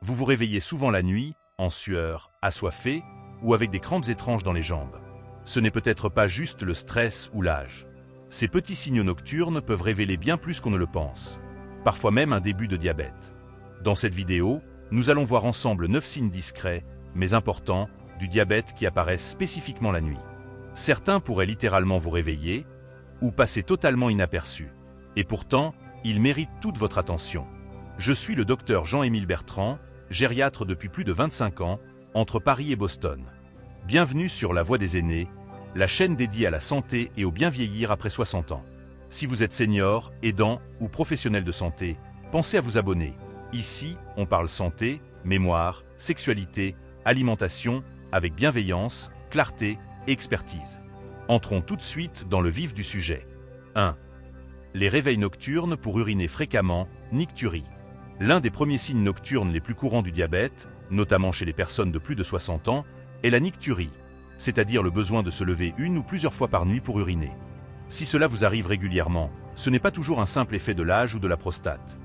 Vous vous réveillez souvent la nuit, en sueur, assoiffé, ou avec des crampes étranges dans les jambes. Ce n'est peut-être pas juste le stress ou l'âge. Ces petits signaux nocturnes peuvent révéler bien plus qu'on ne le pense. Parfois même un début de diabète. Dans cette vidéo, nous allons voir ensemble 9 signes discrets, mais importants, du diabète qui apparaissent spécifiquement la nuit. Certains pourraient littéralement vous réveiller, ou passer totalement inaperçus. Et pourtant, ils méritent toute votre attention. Je suis le docteur Jean-Émile Bertrand, gériatre depuis plus de 25 ans, entre Paris et Boston. Bienvenue sur La Voix des Aînés, la chaîne dédiée à la santé et au bien vieillir après 60 ans. Si vous êtes senior, aidant ou professionnel de santé, pensez à vous abonner. Ici, on parle santé, mémoire, sexualité, alimentation, avec bienveillance, clarté et expertise. Entrons tout de suite dans le vif du sujet. 1. Les réveils nocturnes pour uriner fréquemment, nicturie. L'un des premiers signes nocturnes les plus courants du diabète, notamment chez les personnes de plus de 60 ans, est la nicturie, c'est-à-dire le besoin de se lever une ou plusieurs fois par nuit pour uriner. Si cela vous arrive régulièrement, ce n'est pas toujours un simple effet de l'âge ou de la prostate.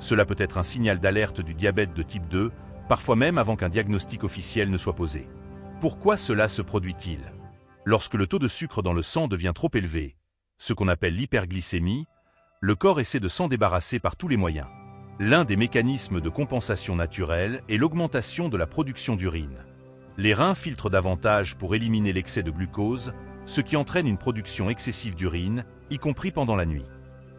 Cela peut être un signal d'alerte du diabète de type 2, parfois même avant qu'un diagnostic officiel ne soit posé. Pourquoi cela se produit-il? Lorsque le taux de sucre dans le sang devient trop élevé, ce qu'on appelle l'hyperglycémie, le corps essaie de s'en débarrasser par tous les moyens. L'un des mécanismes de compensation naturelle est l'augmentation de la production d'urine. Les reins filtrent davantage pour éliminer l'excès de glucose, ce qui entraîne une production excessive d'urine, y compris pendant la nuit.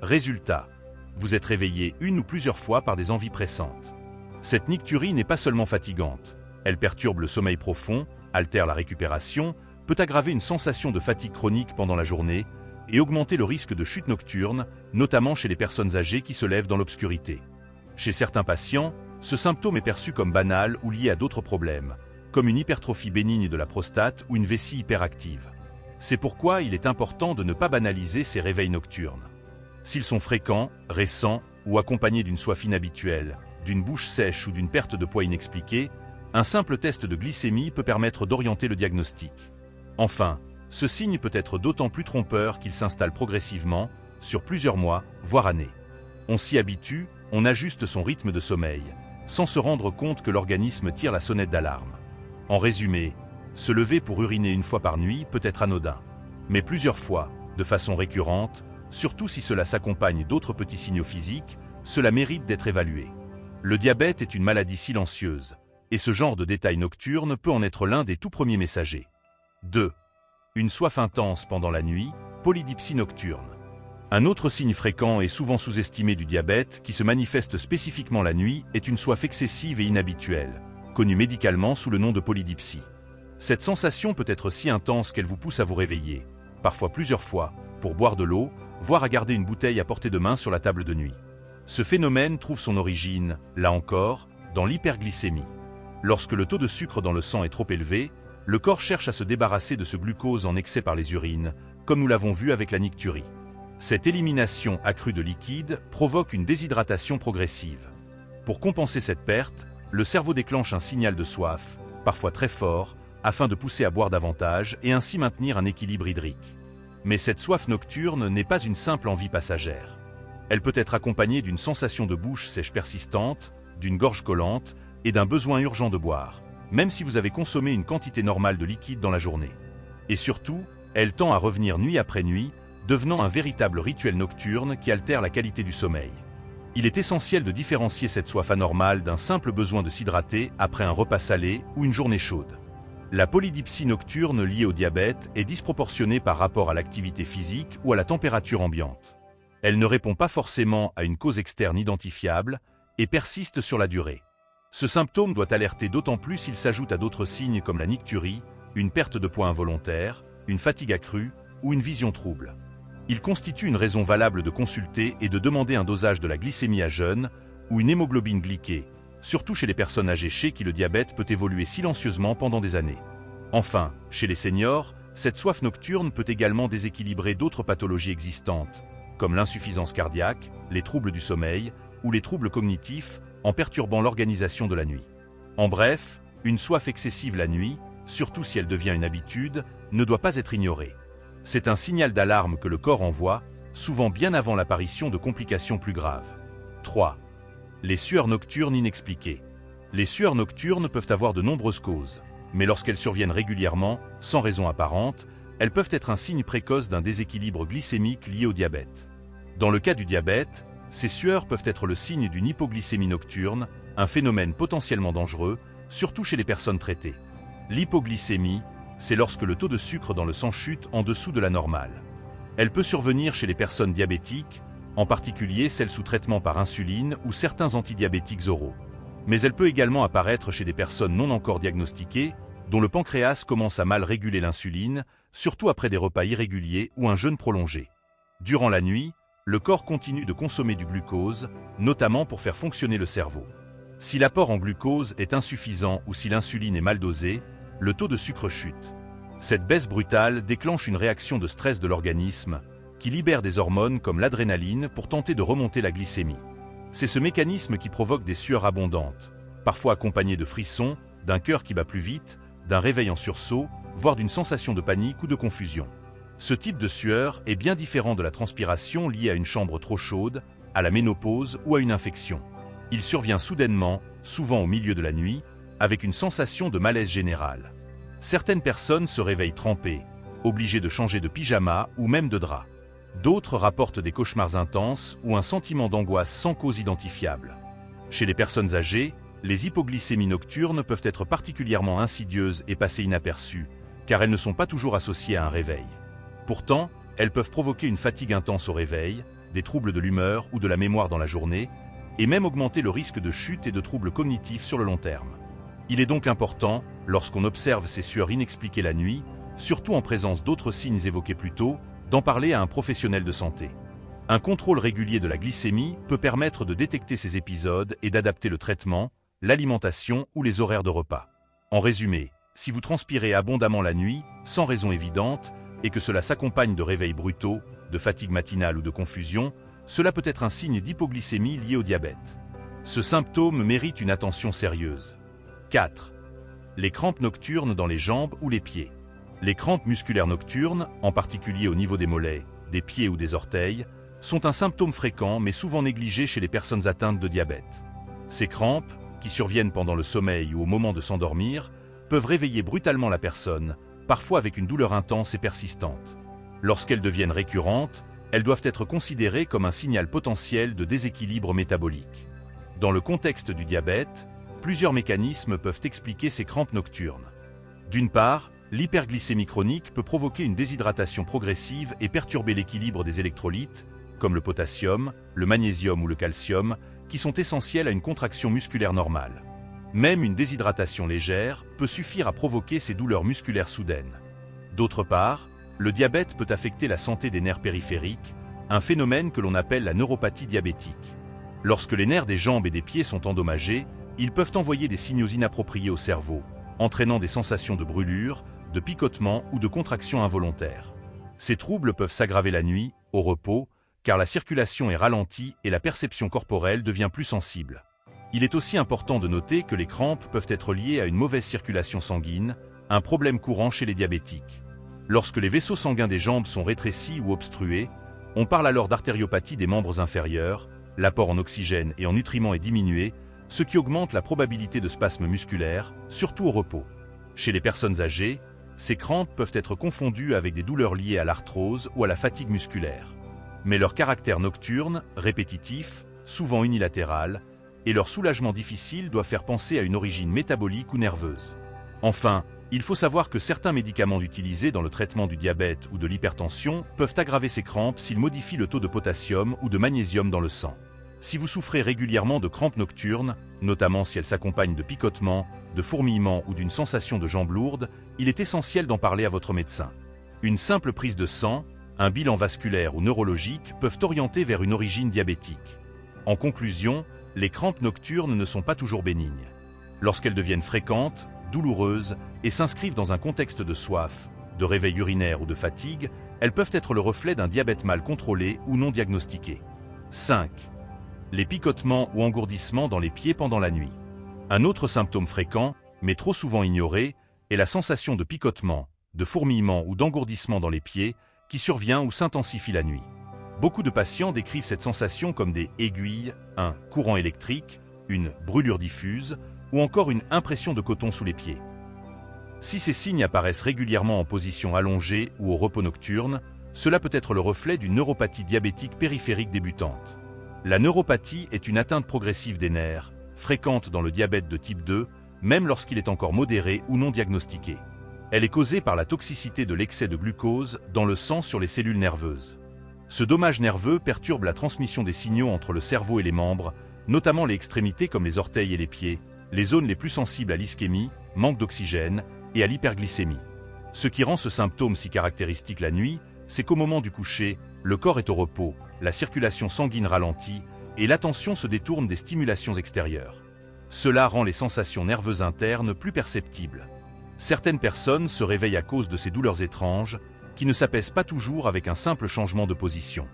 Résultat, vous êtes réveillé une ou plusieurs fois par des envies pressantes. Cette nicturie n'est pas seulement fatigante, elle perturbe le sommeil profond, altère la récupération, peut aggraver une sensation de fatigue chronique pendant la journée et augmenter le risque de chute nocturne, notamment chez les personnes âgées qui se lèvent dans l'obscurité. Chez certains patients, ce symptôme est perçu comme banal ou lié à d'autres problèmes, comme une hypertrophie bénigne de la prostate ou une vessie hyperactive. C'est pourquoi il est important de ne pas banaliser ces réveils nocturnes. S'ils sont fréquents, récents ou accompagnés d'une soif inhabituelle, d'une bouche sèche ou d'une perte de poids inexpliquée, un simple test de glycémie peut permettre d'orienter le diagnostic. Enfin, ce signe peut être d'autant plus trompeur qu'il s'installe progressivement, sur plusieurs mois, voire années. On s'y habitue, on ajuste son rythme de sommeil, sans se rendre compte que l'organisme tire la sonnette d'alarme. En résumé, se lever pour uriner une fois par nuit peut être anodin. Mais plusieurs fois, de façon récurrente, surtout si cela s'accompagne d'autres petits signaux physiques, cela mérite d'être évalué. Le diabète est une maladie silencieuse, et ce genre de détail nocturne peut en être l'un des tout premiers messagers. 2. Une soif intense pendant la nuit, polydipsie nocturne. Un autre signe fréquent et souvent sous-estimé du diabète qui se manifeste spécifiquement la nuit est une soif excessive et inhabituelle, connue médicalement sous le nom de polydipsie. Cette sensation peut être si intense qu'elle vous pousse à vous réveiller, parfois plusieurs fois, pour boire de l'eau, voire à garder une bouteille à portée de main sur la table de nuit. Ce phénomène trouve son origine, là encore, dans l'hyperglycémie. Lorsque le taux de sucre dans le sang est trop élevé, le corps cherche à se débarrasser de ce glucose en excès par les urines, comme nous l'avons vu avec la nicturie. Cette élimination accrue de liquide provoque une déshydratation progressive. Pour compenser cette perte, le cerveau déclenche un signal de soif, parfois très fort, afin de pousser à boire davantage et ainsi maintenir un équilibre hydrique. Mais cette soif nocturne n'est pas une simple envie passagère. Elle peut être accompagnée d'une sensation de bouche sèche persistante, d'une gorge collante et d'un besoin urgent de boire, même si vous avez consommé une quantité normale de liquide dans la journée. Et surtout, elle tend à revenir nuit après nuit, devenant un véritable rituel nocturne qui altère la qualité du sommeil. Il est essentiel de différencier cette soif anormale d'un simple besoin de s'hydrater après un repas salé ou une journée chaude. La polydipsie nocturne liée au diabète est disproportionnée par rapport à l'activité physique ou à la température ambiante. Elle ne répond pas forcément à une cause externe identifiable et persiste sur la durée. Ce symptôme doit alerter d'autant plus s'il s'ajoute à d'autres signes comme la nicturie, une perte de poids involontaire, une fatigue accrue ou une vision trouble. Il constitue une raison valable de consulter et de demander un dosage de la glycémie à jeun ou une hémoglobine glyquée, surtout chez les personnes âgées chez qui le diabète peut évoluer silencieusement pendant des années. Enfin, chez les seniors, cette soif nocturne peut également déséquilibrer d'autres pathologies existantes, comme l'insuffisance cardiaque, les troubles du sommeil ou les troubles cognitifs, en perturbant l'organisation de la nuit. En bref, une soif excessive la nuit, surtout si elle devient une habitude, ne doit pas être ignorée. C'est un signal d'alarme que le corps envoie, souvent bien avant l'apparition de complications plus graves. 3. Les sueurs nocturnes inexpliquées. Les sueurs nocturnes peuvent avoir de nombreuses causes, mais lorsqu'elles surviennent régulièrement, sans raison apparente, elles peuvent être un signe précoce d'un déséquilibre glycémique lié au diabète. Dans le cas du diabète, ces sueurs peuvent être le signe d'une hypoglycémie nocturne, un phénomène potentiellement dangereux, surtout chez les personnes traitées. L'hypoglycémie, c'est lorsque le taux de sucre dans le sang chute en dessous de la normale. Elle peut survenir chez les personnes diabétiques, en particulier celles sous traitement par insuline ou certains antidiabétiques oraux. Mais elle peut également apparaître chez des personnes non encore diagnostiquées, dont le pancréas commence à mal réguler l'insuline, surtout après des repas irréguliers ou un jeûne prolongé. Durant la nuit, le corps continue de consommer du glucose, notamment pour faire fonctionner le cerveau. Si l'apport en glucose est insuffisant ou si l'insuline est mal dosée, le taux de sucre chute. Cette baisse brutale déclenche une réaction de stress de l'organisme, qui libère des hormones comme l'adrénaline pour tenter de remonter la glycémie. C'est ce mécanisme qui provoque des sueurs abondantes, parfois accompagnées de frissons, d'un cœur qui bat plus vite, d'un réveil en sursaut, voire d'une sensation de panique ou de confusion. Ce type de sueur est bien différent de la transpiration liée à une chambre trop chaude, à la ménopause ou à une infection. Il survient soudainement, souvent au milieu de la nuit, avec une sensation de malaise général. Certaines personnes se réveillent trempées, obligées de changer de pyjama ou même de drap. D'autres rapportent des cauchemars intenses ou un sentiment d'angoisse sans cause identifiable. Chez les personnes âgées, les hypoglycémies nocturnes peuvent être particulièrement insidieuses et passer inaperçues, car elles ne sont pas toujours associées à un réveil. Pourtant, elles peuvent provoquer une fatigue intense au réveil, des troubles de l'humeur ou de la mémoire dans la journée, et même augmenter le risque de chute et de troubles cognitifs sur le long terme. Il est donc important, lorsqu'on observe ces sueurs inexpliquées la nuit, surtout en présence d'autres signes évoqués plus tôt, d'en parler à un professionnel de santé. Un contrôle régulier de la glycémie peut permettre de détecter ces épisodes et d'adapter le traitement, l'alimentation ou les horaires de repas. En résumé, si vous transpirez abondamment la nuit, sans raison évidente, et que cela s'accompagne de réveils brutaux, de fatigue matinale ou de confusion, cela peut être un signe d'hypoglycémie lié au diabète. Ce symptôme mérite une attention sérieuse. 4. Les crampes nocturnes dans les jambes ou les pieds. Les crampes musculaires nocturnes, en particulier au niveau des mollets, des pieds ou des orteils, sont un symptôme fréquent mais souvent négligé chez les personnes atteintes de diabète. Ces crampes, qui surviennent pendant le sommeil ou au moment de s'endormir, peuvent réveiller brutalement la personne, parfois avec une douleur intense et persistante. Lorsqu'elles deviennent récurrentes, elles doivent être considérées comme un signal potentiel de déséquilibre métabolique. Dans le contexte du diabète, plusieurs mécanismes peuvent expliquer ces crampes nocturnes. D'une part, l'hyperglycémie chronique peut provoquer une déshydratation progressive et perturber l'équilibre des électrolytes, comme le potassium, le magnésium ou le calcium, qui sont essentiels à une contraction musculaire normale. Même une déshydratation légère peut suffire à provoquer ces douleurs musculaires soudaines. D'autre part, le diabète peut affecter la santé des nerfs périphériques, un phénomène que l'on appelle la neuropathie diabétique. Lorsque les nerfs des jambes et des pieds sont endommagés, ils peuvent envoyer des signaux inappropriés au cerveau, entraînant des sensations de brûlure, de picotement ou de contraction involontaire. Ces troubles peuvent s'aggraver la nuit, au repos, car la circulation est ralentie et la perception corporelle devient plus sensible. Il est aussi important de noter que les crampes peuvent être liées à une mauvaise circulation sanguine, un problème courant chez les diabétiques. Lorsque les vaisseaux sanguins des jambes sont rétrécis ou obstrués, on parle alors d'artériopathie des membres inférieurs, l'apport en oxygène et en nutriments est diminué, ce qui augmente la probabilité de spasmes musculaires, surtout au repos. Chez les personnes âgées, ces crampes peuvent être confondues avec des douleurs liées à l'arthrose ou à la fatigue musculaire. Mais leur caractère nocturne, répétitif, souvent unilatéral, et leur soulagement difficile doivent faire penser à une origine métabolique ou nerveuse. Enfin, il faut savoir que certains médicaments utilisés dans le traitement du diabète ou de l'hypertension peuvent aggraver ces crampes s'ils modifient le taux de potassium ou de magnésium dans le sang. Si vous souffrez régulièrement de crampes nocturnes, notamment si elles s'accompagnent de picotements, de fourmillements ou d'une sensation de jambes lourdes, il est essentiel d'en parler à votre médecin. Une simple prise de sang, un bilan vasculaire ou neurologique peuvent orienter vers une origine diabétique. En conclusion, les crampes nocturnes ne sont pas toujours bénignes. Lorsqu'elles deviennent fréquentes, douloureuses et s'inscrivent dans un contexte de soif, de réveil urinaire ou de fatigue, elles peuvent être le reflet d'un diabète mal contrôlé ou non diagnostiqué. 5. Les picotements ou engourdissements dans les pieds pendant la nuit. Un autre symptôme fréquent, mais trop souvent ignoré, est la sensation de picotement, de fourmillement ou d'engourdissement dans les pieds qui survient ou s'intensifie la nuit. Beaucoup de patients décrivent cette sensation comme des aiguilles, un courant électrique, une brûlure diffuse ou encore une impression de coton sous les pieds. Si ces signes apparaissent régulièrement en position allongée ou au repos nocturne, cela peut être le reflet d'une neuropathie diabétique périphérique débutante. La neuropathie est une atteinte progressive des nerfs, fréquente dans le diabète de type 2, même lorsqu'il est encore modéré ou non diagnostiqué. Elle est causée par la toxicité de l'excès de glucose dans le sang sur les cellules nerveuses. Ce dommage nerveux perturbe la transmission des signaux entre le cerveau et les membres, notamment les extrémités comme les orteils et les pieds, les zones les plus sensibles à l'ischémie, manque d'oxygène, et à l'hyperglycémie. Ce qui rend ce symptôme si caractéristique la nuit, c'est qu'au moment du coucher, le corps est au repos, la circulation sanguine ralentit, et l'attention se détourne des stimulations extérieures. Cela rend les sensations nerveuses internes plus perceptibles. Certaines personnes se réveillent à cause de ces douleurs étranges, qui ne s'apaisent pas toujours avec un simple changement de position.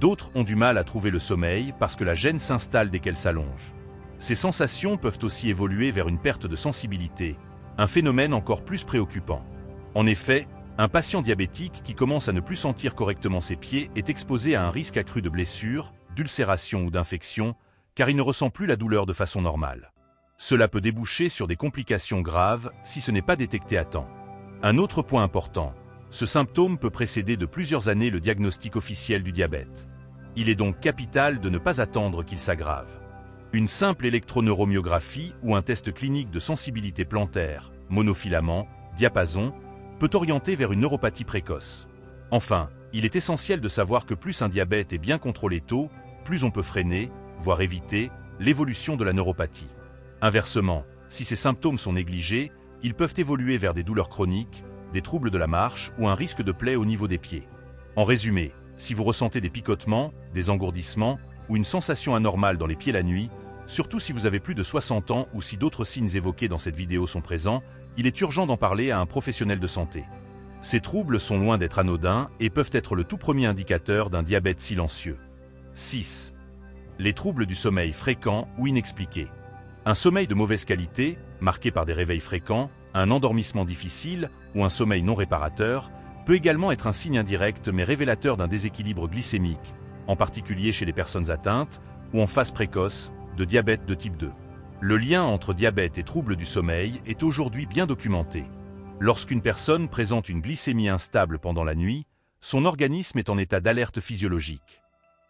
D'autres ont du mal à trouver le sommeil parce que la gêne s'installe dès qu'elle s'allonge. Ces sensations peuvent aussi évoluer vers une perte de sensibilité, un phénomène encore plus préoccupant. En effet, un patient diabétique qui commence à ne plus sentir correctement ses pieds est exposé à un risque accru de blessure, d'ulcération ou d'infection, car il ne ressent plus la douleur de façon normale. Cela peut déboucher sur des complications graves si ce n'est pas détecté à temps. Un autre point important, ce symptôme peut précéder de plusieurs années le diagnostic officiel du diabète. Il est donc capital de ne pas attendre qu'il s'aggrave. Une simple électroneurommyographie ou un test clinique de sensibilité plantaire, monofilament, diapason, peut orienter vers une neuropathie précoce. Enfin, il est essentiel de savoir que plus un diabète est bien contrôlé tôt, plus on peut freiner, voire éviter, l'évolution de la neuropathie. Inversement, si ces symptômes sont négligés, ils peuvent évoluer vers des douleurs chroniques, des troubles de la marche ou un risque de plaie au niveau des pieds. En résumé, si vous ressentez des picotements, des engourdissements ou une sensation anormale dans les pieds la nuit, surtout si vous avez plus de 60 ans ou si d'autres signes évoqués dans cette vidéo sont présents, il est urgent d'en parler à un professionnel de santé. Ces troubles sont loin d'être anodins et peuvent être le tout premier indicateur d'un diabète silencieux. 6. Les troubles du sommeil fréquents ou inexpliqués. Un sommeil de mauvaise qualité, marqué par des réveils fréquents, un endormissement difficile ou un sommeil non réparateur, peut également être un signe indirect mais révélateur d'un déséquilibre glycémique, en particulier chez les personnes atteintes ou en phase précoce de diabète de type 2. Le lien entre diabète et troubles du sommeil est aujourd'hui bien documenté. Lorsqu'une personne présente une glycémie instable pendant la nuit, son organisme est en état d'alerte physiologique.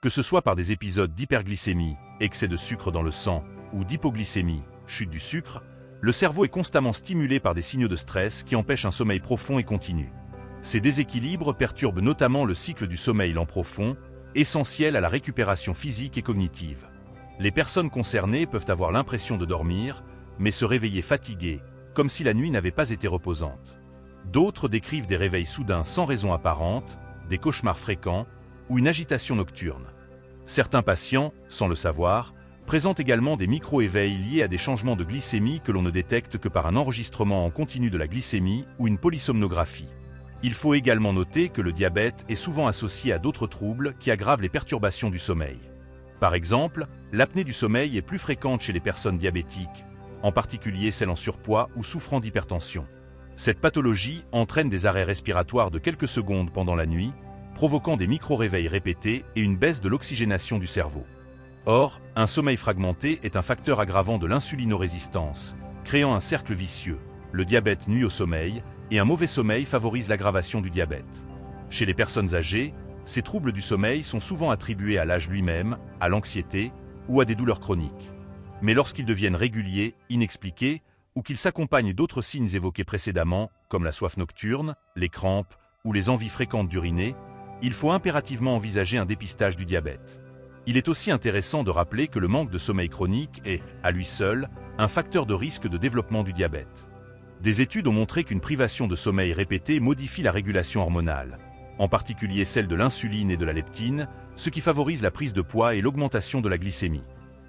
Que ce soit par des épisodes d'hyperglycémie, excès de sucre dans le sang, ou d'hypoglycémie, chute du sucre, le cerveau est constamment stimulé par des signaux de stress qui empêchent un sommeil profond et continu. Ces déséquilibres perturbent notamment le cycle du sommeil lent profond, essentiel à la récupération physique et cognitive. Les personnes concernées peuvent avoir l'impression de dormir, mais se réveiller fatiguées, comme si la nuit n'avait pas été reposante. D'autres décrivent des réveils soudains sans raison apparente, des cauchemars fréquents ou une agitation nocturne. Certains patients, sans le savoir, présentent également des micro-éveils liés à des changements de glycémie que l'on ne détecte que par un enregistrement en continu de la glycémie ou une polysomnographie. Il faut également noter que le diabète est souvent associé à d'autres troubles qui aggravent les perturbations du sommeil. Par exemple, l'apnée du sommeil est plus fréquente chez les personnes diabétiques, en particulier celles en surpoids ou souffrant d'hypertension. Cette pathologie entraîne des arrêts respiratoires de quelques secondes pendant la nuit, provoquant des micro-réveils répétés et une baisse de l'oxygénation du cerveau. Or, un sommeil fragmenté est un facteur aggravant de l'insulinorésistance, créant un cercle vicieux. Le diabète nuit au sommeil, et un mauvais sommeil favorise l'aggravation du diabète. Chez les personnes âgées, ces troubles du sommeil sont souvent attribués à l'âge lui-même, à l'anxiété ou à des douleurs chroniques. Mais lorsqu'ils deviennent réguliers, inexpliqués, ou qu'ils s'accompagnent d'autres signes évoqués précédemment, comme la soif nocturne, les crampes ou les envies fréquentes d'uriner, il faut impérativement envisager un dépistage du diabète. Il est aussi intéressant de rappeler que le manque de sommeil chronique est, à lui seul, un facteur de risque de développement du diabète. Des études ont montré qu'une privation de sommeil répétée modifie la régulation hormonale, en particulier celle de l'insuline et de la leptine, ce qui favorise la prise de poids et l'augmentation de la glycémie.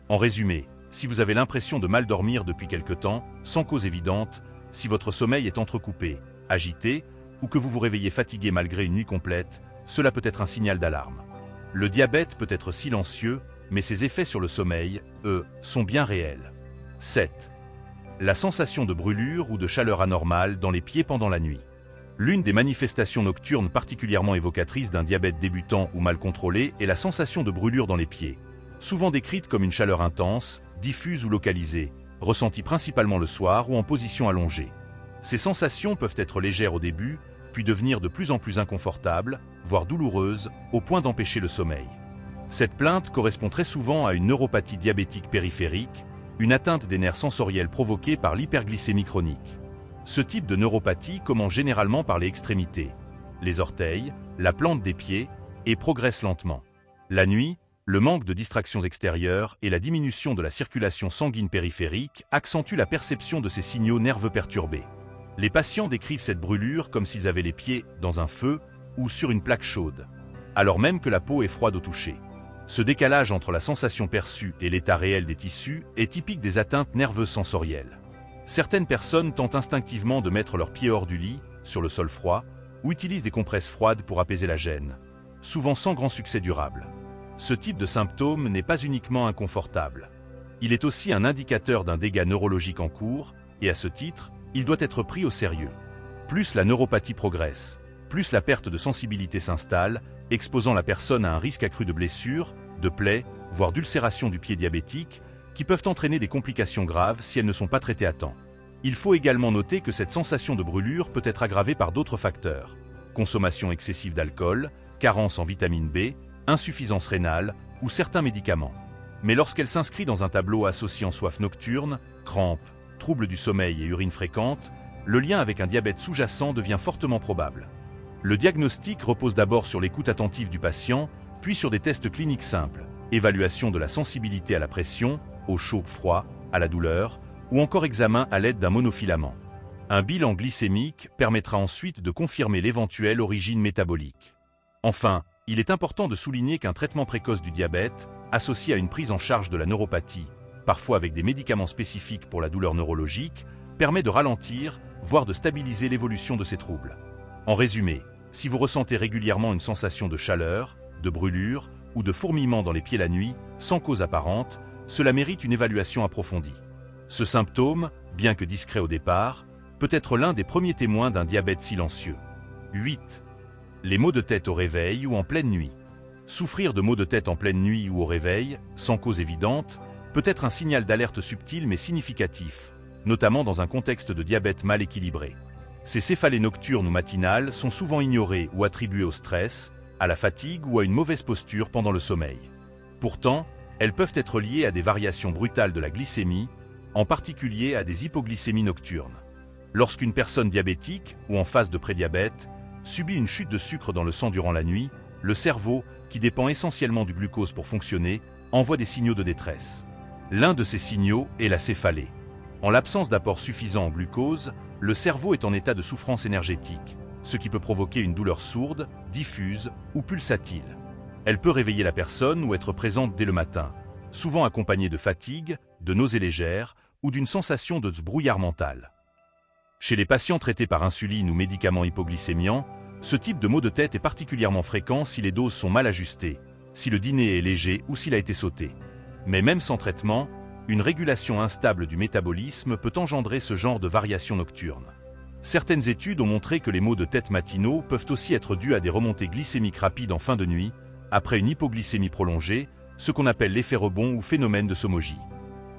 En résumé, si vous avez l'impression de mal dormir depuis quelque temps, sans cause évidente, si votre sommeil est entrecoupé, agité, ou que vous vous réveillez fatigué malgré une nuit complète, cela peut être un signal d'alarme. Le diabète peut être silencieux, mais ses effets sur le sommeil, eux, sont bien réels. 7. La sensation de brûlure ou de chaleur anormale dans les pieds pendant la nuit. L'une des manifestations nocturnes particulièrement évocatrices d'un diabète débutant ou mal contrôlé est la sensation de brûlure dans les pieds, souvent décrite comme une chaleur intense, diffuse ou localisée, ressenties principalement le soir ou en position allongée. Ces sensations peuvent être légères au début, puis devenir de plus en plus inconfortables, voire douloureuses, au point d'empêcher le sommeil. Cette plainte correspond très souvent à une neuropathie diabétique périphérique, une atteinte des nerfs sensoriels provoquée par l'hyperglycémie chronique. Ce type de neuropathie commence généralement par les extrémités, les orteils, la plante des pieds, et progresse lentement. La nuit, le manque de distractions extérieures et la diminution de la circulation sanguine périphérique accentuent la perception de ces signaux nerveux perturbés. Les patients décrivent cette brûlure comme s'ils avaient les pieds dans un feu ou sur une plaque chaude, alors même que la peau est froide au toucher. Ce décalage entre la sensation perçue et l'état réel des tissus est typique des atteintes nerveuses sensorielles. Certaines personnes tentent instinctivement de mettre leurs pieds hors du lit, sur le sol froid, ou utilisent des compresses froides pour apaiser la gêne, souvent sans grand succès durable. Ce type de symptôme n'est pas uniquement inconfortable. Il est aussi un indicateur d'un dégât neurologique en cours, et à ce titre, il doit être pris au sérieux. Plus la neuropathie progresse, plus la perte de sensibilité s'installe, exposant la personne à un risque accru de blessures, de plaies, voire d'ulcération du pied diabétique, qui peuvent entraîner des complications graves si elles ne sont pas traitées à temps. Il faut également noter que cette sensation de brûlure peut être aggravée par d'autres facteurs. Consommation excessive d'alcool, carence en vitamine B, insuffisance rénale ou certains médicaments. Mais lorsqu'elle s'inscrit dans un tableau associant soif nocturne, crampes, troubles du sommeil et urine fréquente, le lien avec un diabète sous-jacent devient fortement probable. Le diagnostic repose d'abord sur l'écoute attentive du patient, puis sur des tests cliniques simples, évaluation de la sensibilité à la pression, au chaud-froid, à la douleur, ou encore examen à l'aide d'un monofilament. Un bilan glycémique permettra ensuite de confirmer l'éventuelle origine métabolique. Enfin, il est important de souligner qu'un traitement précoce du diabète, associé à une prise en charge de la neuropathie, parfois avec des médicaments spécifiques pour la douleur neurologique, permet de ralentir, voire de stabiliser l'évolution de ces troubles. En résumé, si vous ressentez régulièrement une sensation de chaleur, de brûlure ou de fourmillement dans les pieds la nuit, sans cause apparente, cela mérite une évaluation approfondie. Ce symptôme, bien que discret au départ, peut être l'un des premiers témoins d'un diabète silencieux. 8. Les maux de tête au réveil ou en pleine nuit. Souffrir de maux de tête en pleine nuit ou au réveil, sans cause évidente, peut être un signal d'alerte subtil mais significatif, notamment dans un contexte de diabète mal équilibré. Ces céphalées nocturnes ou matinales sont souvent ignorées ou attribuées au stress, à la fatigue ou à une mauvaise posture pendant le sommeil. Pourtant, elles peuvent être liées à des variations brutales de la glycémie, en particulier à des hypoglycémies nocturnes. Lorsqu'une personne diabétique ou en phase de prédiabète subit une chute de sucre dans le sang durant la nuit, le cerveau, qui dépend essentiellement du glucose pour fonctionner, envoie des signaux de détresse. L'un de ces signaux est la céphalée. En l'absence d'apport suffisant en glucose, le cerveau est en état de souffrance énergétique, ce qui peut provoquer une douleur sourde, diffuse ou pulsatile. Elle peut réveiller la personne ou être présente dès le matin, souvent accompagnée de fatigue, de nausées légères ou d'une sensation de brouillard mental. Chez les patients traités par insuline ou médicaments hypoglycémiants, ce type de maux de tête est particulièrement fréquent si les doses sont mal ajustées, si le dîner est léger ou s'il a été sauté. Mais même sans traitement, une régulation instable du métabolisme peut engendrer ce genre de variations nocturnes. Certaines études ont montré que les maux de tête matinaux peuvent aussi être dus à des remontées glycémiques rapides en fin de nuit, après une hypoglycémie prolongée, ce qu'on appelle l'effet rebond ou phénomène de Somogyi.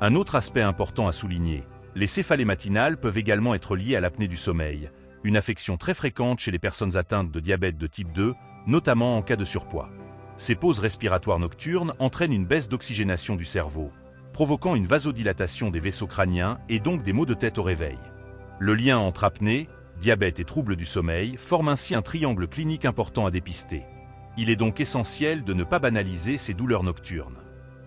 Un autre aspect important à souligner, les céphalées matinales peuvent également être liées à l'apnée du sommeil, une affection très fréquente chez les personnes atteintes de diabète de type 2, notamment en cas de surpoids. Ces pauses respiratoires nocturnes entraînent une baisse d'oxygénation du cerveau, provoquant une vasodilatation des vaisseaux crâniens et donc des maux de tête au réveil. Le lien entre apnée, diabète et troubles du sommeil forme ainsi un triangle clinique important à dépister. Il est donc essentiel de ne pas banaliser ces douleurs nocturnes.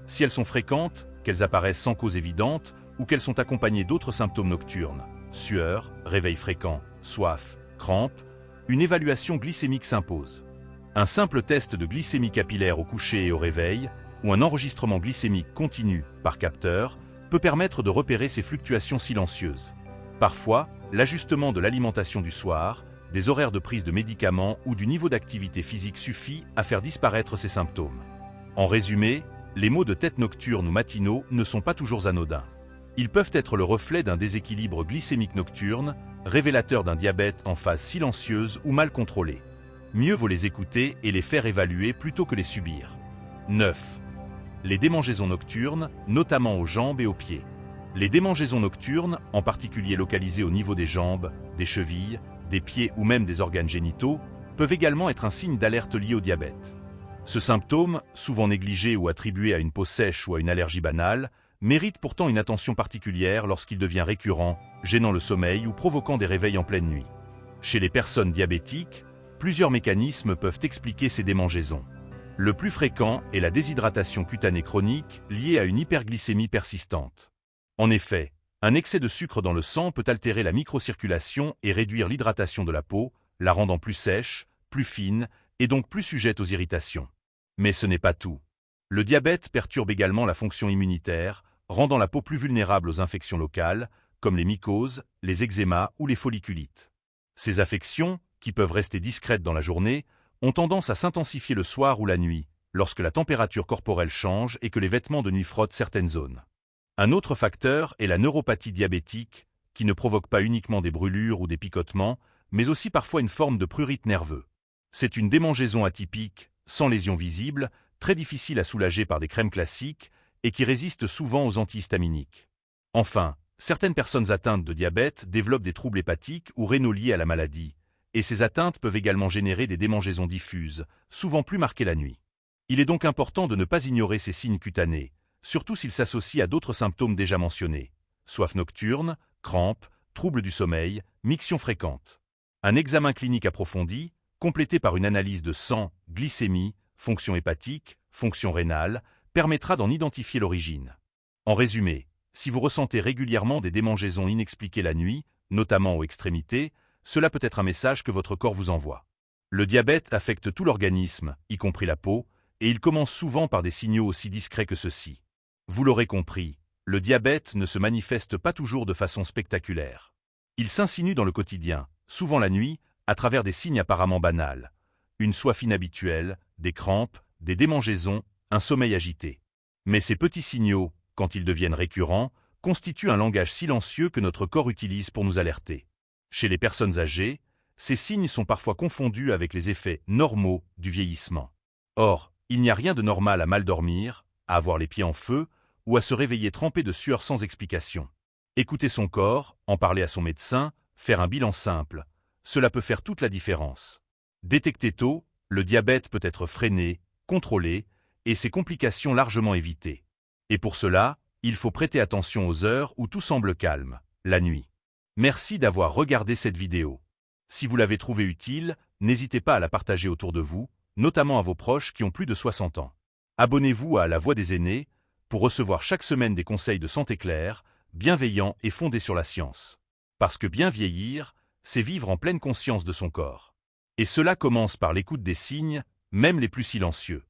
Si elles sont fréquentes, qu'elles apparaissent sans cause évidente ou qu'elles sont accompagnées d'autres symptômes nocturnes, sueur, réveil fréquent, soif, crampes, une évaluation glycémique s'impose. Un simple test de glycémie capillaire au coucher et au réveil, ou un enregistrement glycémique continu par capteur, peut permettre de repérer ces fluctuations silencieuses. Parfois, l'ajustement de l'alimentation du soir, des horaires de prise de médicaments ou du niveau d'activité physique suffit à faire disparaître ces symptômes. En résumé, les maux de tête nocturnes ou matinaux ne sont pas toujours anodins. Ils peuvent être le reflet d'un déséquilibre glycémique nocturne, révélateur d'un diabète en phase silencieuse ou mal contrôlé. Mieux vaut les écouter et les faire évaluer plutôt que les subir. 9. Les démangeaisons nocturnes, notamment aux jambes et aux pieds. Les démangeaisons nocturnes, en particulier localisées au niveau des jambes, des chevilles, des pieds ou même des organes génitaux, peuvent également être un signe d'alerte lié au diabète. Ce symptôme, souvent négligé ou attribué à une peau sèche ou à une allergie banale, mérite pourtant une attention particulière lorsqu'il devient récurrent, gênant le sommeil ou provoquant des réveils en pleine nuit. Chez les personnes diabétiques, plusieurs mécanismes peuvent expliquer ces démangeaisons. Le plus fréquent est la déshydratation cutanée chronique liée à une hyperglycémie persistante. En effet, un excès de sucre dans le sang peut altérer la microcirculation et réduire l'hydratation de la peau, la rendant plus sèche, plus fine et donc plus sujette aux irritations. Mais ce n'est pas tout. Le diabète perturbe également la fonction immunitaire, rendant la peau plus vulnérable aux infections locales, comme les mycoses, les eczémas ou les folliculites. Ces affections, qui peuvent rester discrètes dans la journée, ont tendance à s'intensifier le soir ou la nuit, lorsque la température corporelle change et que les vêtements de nuit frottent certaines zones. Un autre facteur est la neuropathie diabétique, qui ne provoque pas uniquement des brûlures ou des picotements, mais aussi parfois une forme de prurite nerveux. C'est une démangeaison atypique, sans lésion visible, très difficile à soulager par des crèmes classiques et qui résiste souvent aux antihistaminiques. Enfin, certaines personnes atteintes de diabète développent des troubles hépatiques ou rénaux liés à la maladie, et ces atteintes peuvent également générer des démangeaisons diffuses, souvent plus marquées la nuit. Il est donc important de ne pas ignorer ces signes cutanés, surtout s'ils s'associent à d'autres symptômes déjà mentionnés: soif nocturne, crampes, troubles du sommeil, mictions fréquentes. Un examen clinique approfondi, complété par une analyse de sang, glycémie, fonction hépatique, fonction rénale, permettra d'en identifier l'origine. En résumé, si vous ressentez régulièrement des démangeaisons inexpliquées la nuit, notamment aux extrémités, cela peut être un message que votre corps vous envoie. Le diabète affecte tout l'organisme, y compris la peau, et il commence souvent par des signaux aussi discrets que ceux-ci. Vous l'aurez compris, le diabète ne se manifeste pas toujours de façon spectaculaire. Il s'insinue dans le quotidien, souvent la nuit, à travers des signes apparemment banals. Une soif inhabituelle, des crampes, des démangeaisons, un sommeil agité. Mais ces petits signaux, quand ils deviennent récurrents, constituent un langage silencieux que notre corps utilise pour nous alerter. Chez les personnes âgées, ces signes sont parfois confondus avec les effets normaux du vieillissement. Or, il n'y a rien de normal à mal dormir, à avoir les pieds en feu ou à se réveiller trempé de sueur sans explication. Écouter son corps, en parler à son médecin, faire un bilan simple, cela peut faire toute la différence. Détecté tôt, le diabète peut être freiné, contrôlé et ses complications largement évitées. Et pour cela, il faut prêter attention aux heures où tout semble calme, la nuit. Merci d'avoir regardé cette vidéo. Si vous l'avez trouvée utile, n'hésitez pas à la partager autour de vous, notamment à vos proches qui ont plus de 60 ans. Abonnez-vous à La Voix des Aînés pour recevoir chaque semaine des conseils de santé clairs, bienveillants et fondés sur la science. Parce que bien vieillir, c'est vivre en pleine conscience de son corps. Et cela commence par l'écoute des signes, même les plus silencieux.